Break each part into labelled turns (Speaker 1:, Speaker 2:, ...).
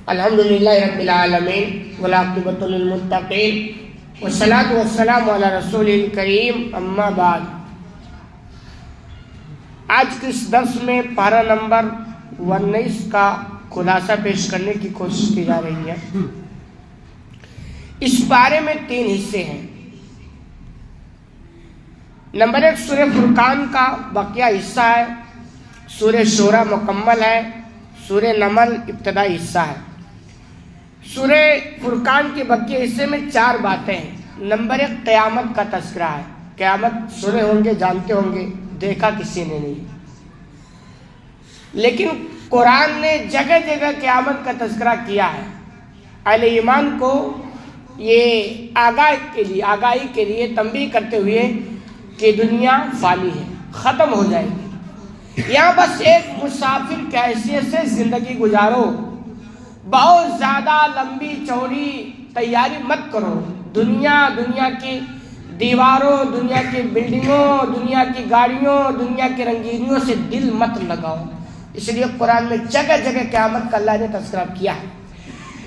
Speaker 1: الحمدللہ رب العالمین والعاقبۃ للمتقین والصلاۃ والسلام علی رسول کریم، اما بعد۔ آج کے اس درس میں پارہ نمبر 19 کا خلاصہ پیش کرنے کی کوشش کی جا رہی ہے۔ اس پارے میں 3 حصے ہیں۔ نمبر 1 سورہ فرقان کا بقیہ حصہ ہے، سورہ شورى مکمل ہے، سورہ نمل ابتدائی حصہ ہے۔ سورہ فرقان کے بقیہ حصے میں 4 باتیں ہیں۔ نمبر 1 قیامت کا تذکرہ ہے۔ قیامت سنے ہوں گے، جانتے ہوں گے، دیکھا کسی نے نہیں، لیکن قرآن نے جگہ جگہ قیامت کا تذکرہ کیا ہے۔ اہل ایمان کو یہ آگاہی کے لیے تنبیہ کرتے ہوئے کہ دنیا فانی ہے، ختم ہو جائے گی، یہاں بس ایک مسافر کی حیثیت سے زندگی گزارو، بہت زیادہ لمبی چوڑی تیاری مت کرو، دنیا کی دیواروں، دنیا کی بلڈنگوں، دنیا کی گاڑیوں، دنیا کی رنگینیوں سے دل مت لگاؤ۔ اس لیے قرآن میں جگہ جگہ قیامت کا اللہ نے تذکرہ کیا ہے۔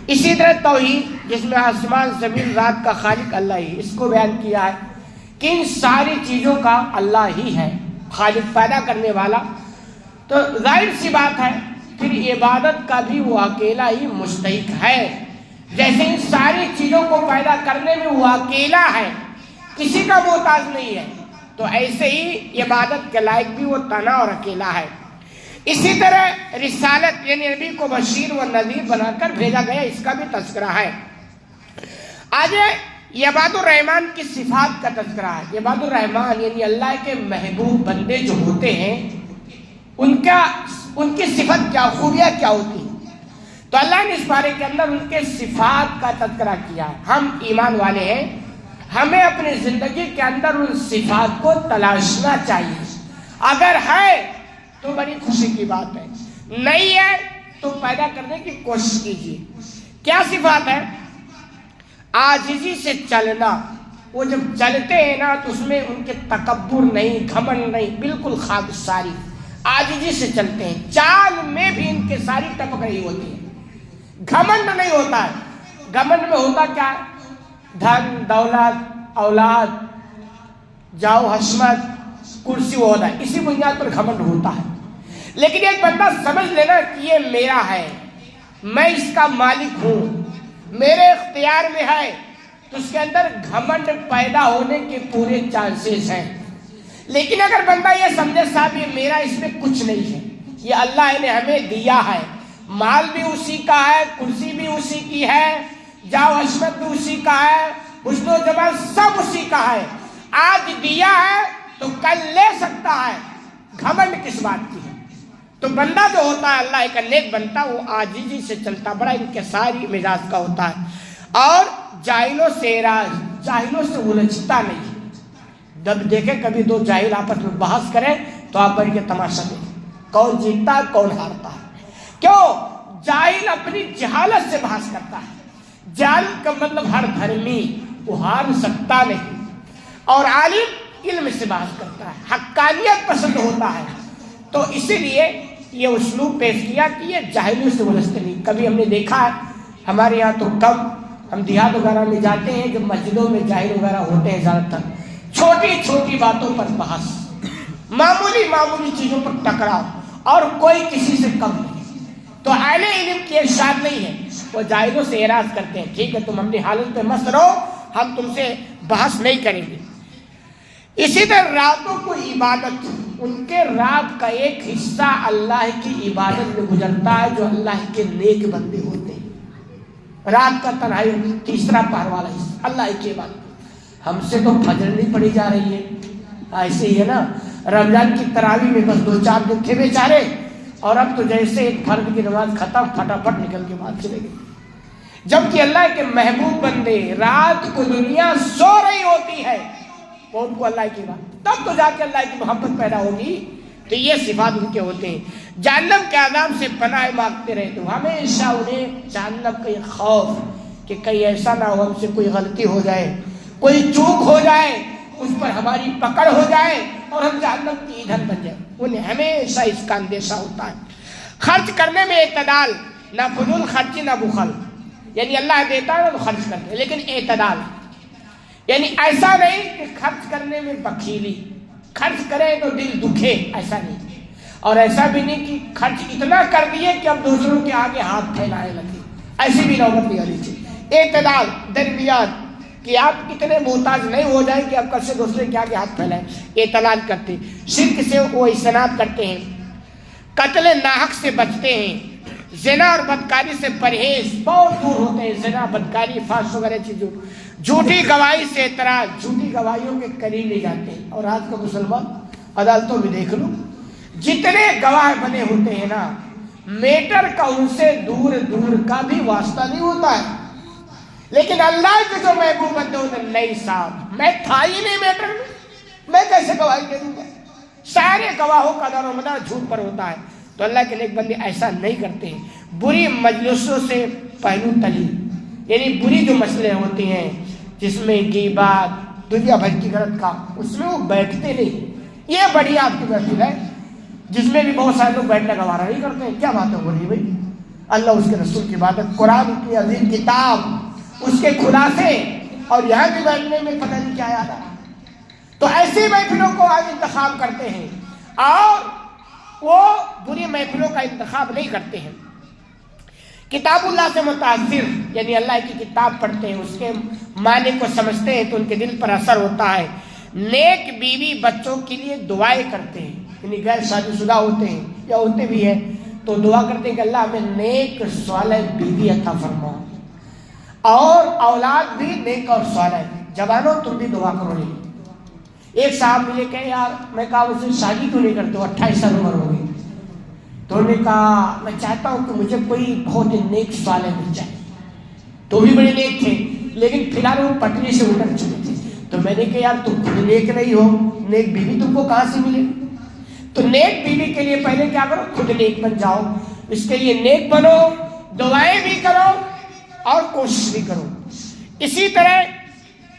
Speaker 1: اسی طرح توحید، جس میں آسمان زمین رات کا خالق اللہ ہی، اس کو بیان کیا ہے کہ ان ساری چیزوں کا اللہ ہی ہے خالق، پیدا کرنے والا۔ تو ظاہر سی بات ہے پھر عبادت کا بھی وہ اکیلا ہی مستحق ہے۔ جیسے ان ساری چیزوں کو پیدا کرنے میں وہ اکیلا ہے، کسی کا محتاج نہیں ہے، تو ایسے ہی عبادت کے لائق بھی وہ تنہا اور اکیلا ہے۔ اسی طرح رسالت یعنی نبی کو بشیر و نذیر بنا کر بھیجا گیا، اس کا بھی تذکرہ ہے۔ آج عباد الرحمن کی صفات کا تذکرہ ہے۔ عباد الرحمن یعنی اللہ کے محبوب بندے جو ہوتے ہیں، ان کی صفت کیا، خوبیاں کیا ہوتی ہیں، تو اللہ نے اس بارے کے اندر ان کے صفات کا تذکرہ کیا ہے۔ ہم ایمان والے ہیں، ہمیں اپنی زندگی کے اندر ان صفات کو تلاشنا چاہیے۔ اگر ہے تو بڑی خوشی کی بات ہے، نہیں ہے تو پیدا کرنے کی کوشش کیجیے۔ کیا صفات ہے؟ عاجزی سے چلنا۔ وہ جب چلتے ہیں نا تو اس میں ان کے تکبر نہیں، گھمنڈ نہیں، بالکل خاکساری، عاجزی سے چلتے ہیں۔ چال میں بھی ان کے ساری ٹپک رہی ہوتی ہے، گھمنڈ نہیں ہوتا ہے۔ گھمنڈ میں ہوتا کیا ہے؟ دھن دولت اولاد، جاؤ حشمت، کرسی و عہدہ، اسی بنیاد پر گھمنڈ ہوتا ہے۔ لیکن ایک بندہ سمجھ لینا کہ یہ میرا ہے، میں اس کا مالک ہوں، میرے اختیار میں ہے، تو اس کے اندر گھمنڈ پیدا ہونے کے پورے چانسز ہیں۔ لیکن اگر بندہ یہ سمجھے صاحب یہ میرا، اس میں کچھ نہیں ہے، یہ اللہ نے ہمیں دیا ہے، مال بھی اسی کا ہے، کرسی بھی اسی کی ہے، جاؤ حشمت بھی اسی کا ہے، حسن و جمال سب اسی کا ہے، آج دیا ہے تو کل لے سکتا ہے، گھمنڈ کس بات کی ہے؟ تو بندہ جو ہوتا ہے اللہ کا نیک بنتا، وہ عاجزی سے چلتا، بڑا انکساری مزاج کا ہوتا ہے، اور جاہلوں سے الجھتا نہیں۔ جب دیکھیں کبھی 2 جاہل آپس میں بحث کریں تو آپ بڑھ کے تماشا دیکھیں، کون جیتتا ہے کون ہارتا ہے۔ کیوں؟ جاہل اپنی جہالت سے بحث کرتا ہے، جہل کا مطلب ہر دھرمی، وہ ہار سکتا نہیں، اور عالم علم سے بحث کرتا ہے، حقانیت پسند ہوتا ہے۔ تو اسی لیے یہ اسلوب پیش کیا کہ یہ جاہلوں سے الجھتے نہیں۔ کبھی ہم نے دیکھا ہے، ہمارے یہاں تو کم، ہم دیہات وغیرہ میں جاتے ہیں، جب مسجدوں میں جاہل وغیرہ ہوتے ہیں، زیادہ تر چھوٹی چھوٹی باتوں پر بحث، معمولی چیزوں پر ٹکراؤ، اور کوئی کسی سے کم نہیں۔ تو اہل علم کی ارشاد نہیں ہے، وہ جاہلوں سے اعراض کرتے ہیں، ٹھیک ہے تم اپنی حالت پہ مست رہو، ہم تم سے بحث نہیں کریں گے۔ اسی طرح راتوں کو عبادت، ان کے رات کا ایک حصہ اللہ کی عبادت میں گزرتا ہے، جو اللہ کے نیک بندے ہوتے ہیں۔ رات کا تنہائی، تیسرا پہر والا حصہ اللہ کی عبادت۔ ہم سے تو فجر نہیں پڑھی جا رہی ہے، ایسے ہی ہے نا، رمضان کی تراویح میں بس 2-4 دن تھے بیچارے، اور اب تو جیسے ایک فرض کی نماز ختم، پھٹافٹ نکل کے بعد چلے گئے۔ جبکہ اللہ کے محبوب بندے رات کو دنیا سو رہی ہوتی ہے، وہ ان کو اللہ کی بات، تب تو جا کے اللہ کی محبت پیدا ہوگی۔ تو یہ صفات ان کے ہوتے ہیں۔ جہنم کے عذاب سے پناہ مانگتے رہتے ہو، ہمیشہ انہیں جہنم کا یہ خوف کہ کہیں ایسا نہ ہو ہم سے کوئی غلطی ہو جائے، کوئی چوک ہو جائے اس پر ہماری پکڑ ہو جائے اور ہم جہنم کی ایندھن بن جائیں، انہیں ہمیشہ اس کا اندیشہ ہوتا ہے۔ خرچ کرنے میں اعتدال، نہ فضول خرچی نہ بخل، یعنی اللہ دیتا ہے تو خرچ کرتے ہیں لیکن اعتدال، یعنی ایسا نہیں کہ خرچ کرنے میں بخیلی، خرچ کرے تو دل دکھے، ایسا نہیں، اور ایسا بھی نہیں کہ خرچ اتنا کر دیے کہ اب دوسروں کے آگے ہاتھ پھیلانے لگے، ایسی بھی نوبت نہیں آنی چاہیے۔ اعتدال، درمیان، کہ آپ اتنے محتاج نہیں ہو جائیں کہ آپ کل سے دوسرے کے آگے ہاتھ پھیلائیں، اعتدال کرتے ہیں۔ شرک سے وہ اجتناب کرتے ہیں، قتل ناحق سے بچتے ہیں، زنا اور بدکاری سے پرہیز، بہت دور ہوتے ہیں، زنا، بدکاری، فحش وغیرہ چیزوں، جھوٹی گواہی سے اعتراض، جھوٹی گواہیوں کے قریب نہیں جاتے ہیں۔ اور آج کا مسلمان عدالتوں میں دیکھ لو، جتنے گواہ بنے ہوتے ہیں نا، میٹر کا ان سے دور دور کا بھی واسطہ نہیں ہوتا ہے، لیکن اللہ کے جو محبوب بندے ہوتے ہیں، نہیں صاحب میں تھا ہی نہیں میٹر میں کیسے گواہی دے دوں گا؟ سارے گواہوں کا دار و مدار جھوٹ پر ہوتا ہے۔ تو اللہ کے نیک بندے ایسا نہیں کرتے ہیں۔ بری مجلسوں سے پہلو تلی، یعنی بری جو مسئلے ہوتی ہیں جس میں غیبت، دنیا بھر کی غلط کام، اس میں وہ بیٹھتے نہیں۔ یہ بڑی آپ کی محفل ہے جس میں بھی بہت سارے لوگ بیٹھنے کا وارہ نہیں کرتے ہیں۔ کیا باتیں ہو رہی ہے بھائی؟ اللہ اس کے رسول کی باتیں، قرآن کی عظیم کتاب، اس کے خلاصے، اور یہاں بھی بیٹھنے میں پتہ نہیں کیا یاد آ رہا۔ تو ایسی محفلوں کو آج انتخاب کرتے ہیں اور وہ بری محفلوں کا انتخاب نہیں کرتے ہیں۔ کتاب اللہ سے متاثر، یعنی اللہ کی کتاب پڑھتے ہیں، اس کے معنی کو سمجھتے ہیں تو ان کے دل پر اثر ہوتا ہے۔ نیک بیوی بچوں کے لیے دعائیں کرتے ہیں، یعنی غیر شادی شدہ ہوتے ہیں یا ہوتے بھی ہیں تو دعا کرتے ہیں کہ اللہ ہمیں نیک صالح بیوی عطا فرما، اور اولاد بھی نیک اور صالح۔ جوانوں تم بھی دعا کرو۔ ایک صاحب ملے کہ یار، میں کہا اسے شادی کیوں نہیں کرتے ہو، 28 سال عمر ہو گئی، تو انہوں نے کہا میں چاہتا ہوں کہ مجھے کوئی بہت نیک صالح مل جائے۔ تو بھی بڑے نیک تھے لیکن فی الحال وہ پٹری سے اتر چکے تھے۔ تو میں نے کہا یار تم خود نیک نہیں ہو، نیک بیوی تم کو کہاں سے ملے؟ تو نیک بیوی کے لیے پہلے کیا کرو، خود نیک بن جاؤ، اس کے لیے نیک بنو، دعائیں بھی کرو اور کوشش بھی کرو۔ اسی طرح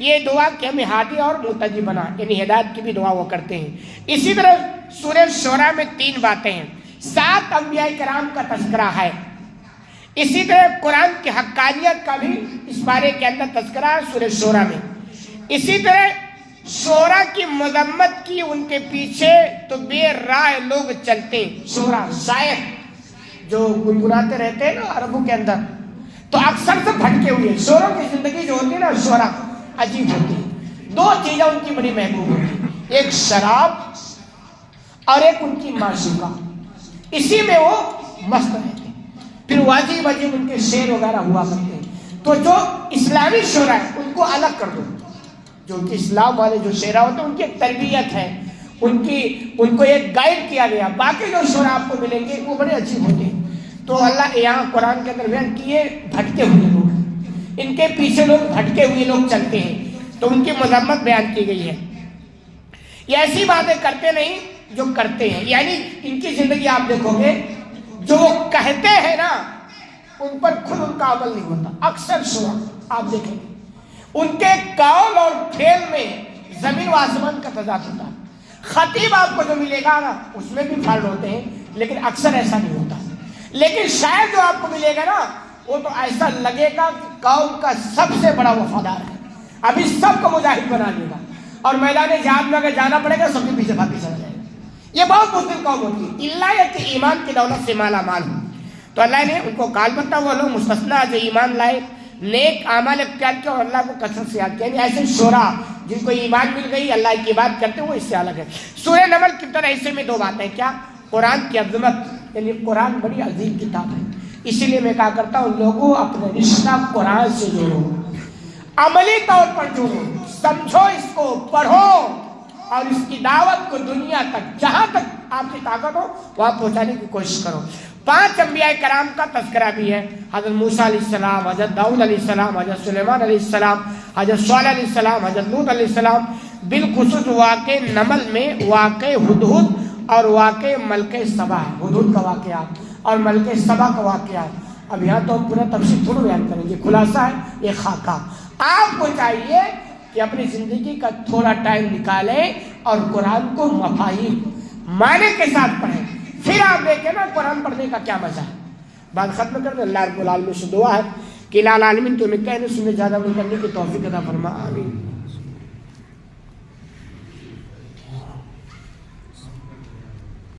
Speaker 1: یہ دعا کہ ہمیں ہادی اور متجی بنا، یعنی ہدایت کی بھی دعا وہ کرتے ہیں۔ اسی طرح سورہ شعراء میں 3 باتیں ہیں، 7 انبیاء کرام کا تذکرہ ہے۔ اسی طرح قرآن کی حقانیت کا بھی اس بارے کے اندر تذکرہ ہے سورہ شعراء میں۔ اسی طرح شعراء کی مذمت کی، ان کے پیچھے تو بے راہ لوگ چلتے ہیں۔ شعراء شاعر جو گنگناتے رہتے ہیں نا عربوں کے اندر، تو اکثر سے بھٹکے ہوئے ہیں۔ شعراء کی زندگی جو ہوتی ہے نا، شعراء عجیب ہوتی ہے۔ 2 چیزیں ان کی بڑی محبوب ہوتی ہیں، ایک شراب اور ایک ان کی معشوقہ، اسی میں وہ مست رہتے ہیں۔ پھر واجب واجب ان کے شعر وغیرہ ہوا کرتے ہیں۔ تو جو اسلامی شعراء ہیں ان کو الگ کر دو، جو کہ اسلام والے جو شعراء ہوتے ہیں ان کی ایک تربیت ہے، ان کو ایک گائیڈ کیا گیا۔ باقی جو شعراء آپ کو ملیں گے وہ بڑے عجیب ہوتے ہیں۔ تو اللہ یہاں قرآن کے اندر بیان کیے بھٹکے ہوئے لوگ، ان کے پیچھے لوگ بھٹکے ہوئے لوگ چلتے ہیں، تو ان کی مذمت بیان کی گئی ہے۔ یہ ایسی باتیں کرتے نہیں جو کرتے ہیں، یعنی ان کی زندگی آپ دیکھو گے جو وہ کہتے ہیں نا ان پر خود ان کا عمل نہیں ہوتا۔ اکثر شعراء آپ دیکھیں گے ان کے قول اور فعل میں زمین و آسمان کا تضاد ہوتا ہے۔ خطیب آپ کو جو ملے گا نا اس میں بھی فرق ہوتے ہیں لیکن اکثر ایسا نہیں ہوتا۔ لیکن شاعر جو آپ کو ملے گا نا وہ تو ایسا لگے گا کہ قوم کا سب سے بڑا وفادار ہے، ابھی سب کو مجاہد بنا لے گا، اور میدان جہاد میں اگر جانا پڑے گا سب کے پیچھے بھاگ کے چلا جائے گا۔ یہ بہت بزدل قوم ہوتی ہے، اللہ کہ ایمان کی دولت سے مالا مال ہو۔ تو اللہ نے ان کو کال بتا وہ لوگ مستثنا جو ایمان لائے، نیک اعمال اختیار کیا اور اللہ کو کثرت سے یاد کیا، یعنی ایسے شعراء جن کو ایمان مل گئی اللہ کی بات کرتے وہ اس سے الگ ہے۔ سورہ نمل کی طرح حصے میں 2 باتیں، کیا؟ قرآن کی عظمت، یعنی قرآن بڑی عظیم کتاب ہے، اسی لیے میں کہا کرتا ہوں لوگوں اپنے رشتہ قرآن سے جوڑو، عملی طور پر جوڑو، سمجھو، اس کو پڑھو اور اس کی دعوت کو دنیا تک جہاں تک آپ کی طاقت ہو وہاں پہنچانے کی کوشش کرو۔ 5 انبیاء کرام کا تذکرہ بھی ہے، حضرت موسیٰ علیہ السلام، حضرت داؤد علیہ السلام، حضرت سلیمان علیہ السلام، حضرت صالح علیہ السلام، حضرت لوط علیہ السلام، بالخصوص واقع نمل میں واقع ہدہد اور واقع ملک سبا ہے، ہدہد کا واقعہ اور ملک سبا کا واقعہ۔ اب یہاں تو ہم پورا تفصیل تھوڑا بیان کریں گے، خلاصہ ہے یہ خاکہ۔ آپ کو چاہیے کہ اپنی زندگی کا تھوڑا ٹائم نکالیں اور قرآن کو مفاہیم معنی کے ساتھ پڑھیں، پھر آپ دیکھیں نا قرآن پڑھنے کا کیا مزہ ہے۔ بات ختم کر دیں۔ اللہ رب العالمین سے دعا ہے کہ العالمین تمہیں کہنے سننے زیادہ عمل کرنے کی توفیق عطا فرما، آمین۔